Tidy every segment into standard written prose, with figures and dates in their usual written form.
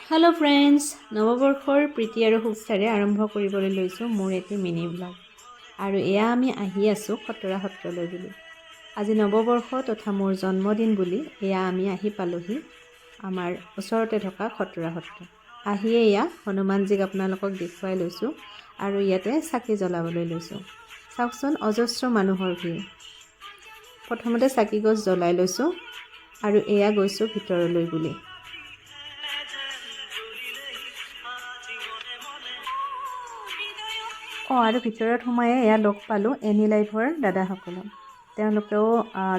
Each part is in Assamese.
হেল্ল' ফ্ৰেণ্ডছ, নৱবৰ্ষৰ প্ৰীতি আৰু শুভেচ্ছাৰে আৰম্ভ কৰিবলৈ লৈছোঁ মোৰ এটি মিনি ব্লগ। আৰু এয়া আমি আহি আছোঁ খতৰা সত্ৰলৈ বুলি। আজি নৱবৰ্ষ তথা মোৰ জন্মদিন বুলি এয়া আমি আহি পালোহি আমাৰ ওচৰতে থকা খতৰা সত্ৰ। আহিয়ে এয়া হনুমানজীক আপোনালোকক দেখুৱাই লৈছোঁ আৰু ইয়াতে চাকি জ্বলাবলৈ লৈছোঁ। চাওকচোন, অজস্ৰ মানুহৰ ভিৰ। প্ৰথমতে চাকি গছ জ্বলাই লৈছোঁ আৰু এয়া গৈছোঁ ভিতৰলৈ বুলি। আৰু ভিতৰত সোমায়ে এয়া লগ পালোঁ এনি লাইফৰ দাদাসকলক। তেওঁলোকেও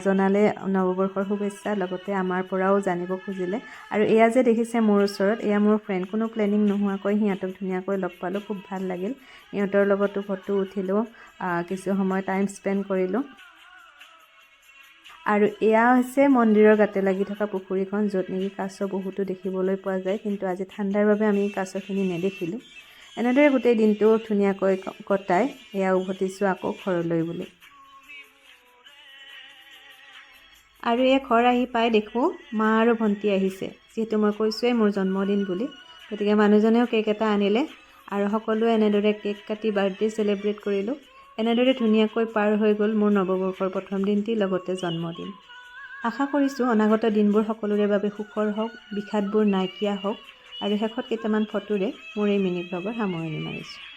জনালে নৱবৰ্ষৰ শুভেচ্ছা, লগতে আমাৰ পৰাও জানিব খুজিলে। আৰু এয়া যে দেখিছে মোৰ ওচৰত, এয়া মোৰ ফ্ৰেণ্ড। কোনো প্লেনিং নোহোৱাকৈ সিহঁতক ধুনীয়াকৈ লগ পালোঁ, খুব ভাল লাগিল। সিহঁতৰ লগতো ফটো উঠিলোঁ, কিছু সময় টাইম স্পেণ্ড কৰিলোঁ। আৰু এয়া হৈছে মন্দিৰৰ গাতে লাগি থকা পুখুৰীখন, য'ত নেকি কাছ বহুতো দেখিবলৈ পোৱা যায়, কিন্তু আজি ঠাণ্ডাৰ বাবে আমি কাছখিনি নেদেখিলোঁ। এনেদৰে গোটেই দিনটো ধুনীয়াকৈ কটাই এয়া উভতিছোঁ আকৌ ঘৰলৈ বুলি। আৰু এই ঘৰ আহি পাই দেখোঁ মা আৰু ভণ্টি আহিছে। যিহেতু মই কৈছোঁৱেই মোৰ জন্মদিন বুলি, গতিকে মানুহজনেও কেক এটা আনিলে আৰু সকলোৱে এনেদৰে কেক কাটি বাৰ্থডে চেলিব্ৰেট কৰিলোঁ। এনেদৰে ধুনীয়াকৈ পাৰ হৈ গ'ল মোৰ নৱবৰ্ষৰ প্ৰথম দিনটি, লগতে জন্মদিন। আশা কৰিছোঁ অনাগত দিনবোৰ সকলোৰে বাবে সুখৰ হওক, বিষাদবোৰ নাইকিয়া হওক। আৰু শেষত কেইটামান ফটোৰে মোৰ এই মিনি ব্লগৰ সামৰণি মাৰিছোঁ।